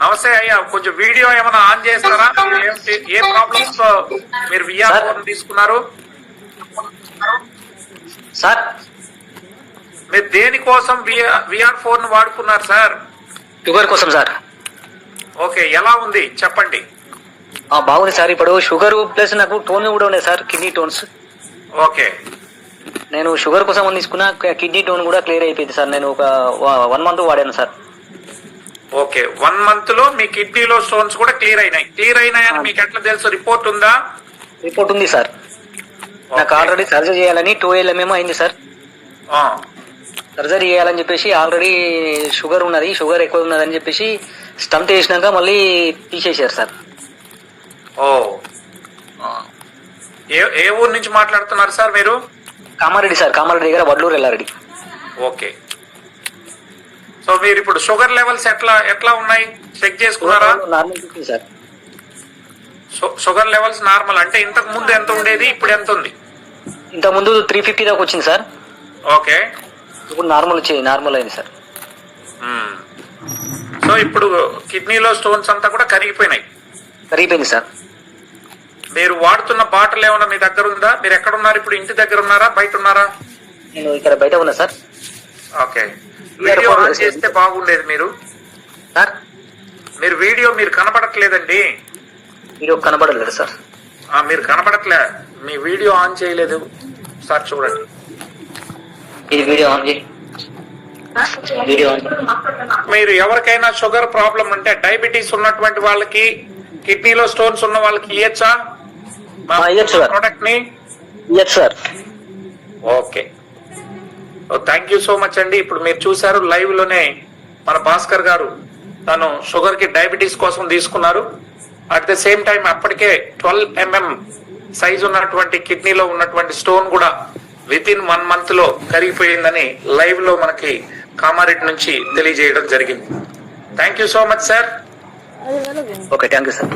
నమస్తే అయ్యా, కొంచెం వీడియో ఏమైనా ఆన్ చేస్తారా? ఏ ప్రాబ్లమ్స్ తో మీరు విఆర్ ఫోన్ తీసుకున్నారు సార్? మీరు దేనికోసం విఆర్ ఫోన్ వాడుకున్నారు సార్? షుగర్ కోసం సార్. ఓకే, ఎలా ఉంది చెప్పండి. బాగుంది సార్. ఇప్పుడు షుగర్ ప్లస్ నాకు టోన్ కూడా ఉన్నాయి సార్, కిడ్నీ టోన్స్. ఓకే, నేను షుగర్ కోసం తీసుకున్న కిడ్నీ టోన్ కూడా క్లియర్ అయిపోయింది సార్. నేను ఒక 1 month వాడాను సార్. ఓకే, 1 month లో మీ కిడ్నీలో స్టోన్స్ కూడా క్లియర్ అయినాయని మీకు ఎట్లా తెలుసు? రిపోర్ట్ ఉందా? రిపోర్ట్ ఉంది సార్. నాకు ఆల్రెడీ సర్జరీ చేయాలని 2 LMM అయింది సార్. సర్జరీ చేయాలని చెప్పేసి ఆల్రెడీ షుగర్ ఉన్నది, షుగర్ ఎక్కువ ఉన్నదని చెప్పేసి స్టంట్ వేసినాక మళ్ళీ తీసేశారు సార్. ఓ, ఏ ఊరు నుంచి మాట్లాడుతున్నారు సార్ మీరు? కామారెడ్డి సార్, కామారెడ్డి దగ్గర వడ్లూరు ఎల్లారెడ్డి. ఓకే, సో మీరు ఇప్పుడు షుగర్ లెవెల్స్ ఎట్లా ఉన్నాయి చెక్ చేసుకున్నారా? Normal sir. Sugar levels normal అంటే ఇంతకు ముందు ఎంత ఉండేది, ఇప్పుడు ఎంత ఉంది? ఇంతకు ముందు 350 దాకా వచ్చింది సార్. ఓకే, ఇప్పుడు నార్మల్ అయింది సార్. సో ఇప్పుడు కిడ్నీలో స్టోన్స్ అంతా కూడా కరిగిపోయింది సార్. మీరు వాడుతున్న బాటిల్ ఏమైనా మీ దగ్గర ఉందా? మీరు ఎక్కడ ఉన్నారు ఇప్పుడు? ఇంటి దగ్గర ఉన్నారా, బయట ఉన్నారా? నేను ఇక్కడ బయట ఉన్నా సార్. ఓకే, వీడియో ఆన్ చేస్తే బాగుండేది. మీరు సార్ మీరు కనపడట్లేదండి. వీడియో కనబడలేదు సార్. మీరు కనపడట్లే, మీ వీడియో ఆన్ చేయలేదు సార్. చూడండి, ఇది వీడియో ఆన్ చేయి. మీరు ఎవరికైనా షుగర్ ప్రాబ్లం అంటే డయాబెటీస్ ఉన్నటువంటి వాళ్ళకి, కిడ్నీలో స్టోన్స్ ఉన్న వాళ్ళకి ఇయ్యచ్చా ప్రోడక్ట్ ని? Sir. Okay, thank you so much అండి. ఇప్పుడు మీరు చూసారు లైవ్ లోనే మన భాస్కర్ గారు తను షుగర్ కి డయాబెటీస్ కోసం తీసుకున్నారు. అట్ ద సేమ్ టైం అప్పటికే 12 mm సైజ్ ఉన్నటువంటి కిడ్నీలో ఉన్నటువంటి స్టోన్ కూడా వితిన్ 1 month లో కరిగిపోయిందని లైవ్ లో మనకి కామారెడ్డి నుంచి తెలియజేయడం జరిగింది. Thank you so much sir. Okay, thank you sir.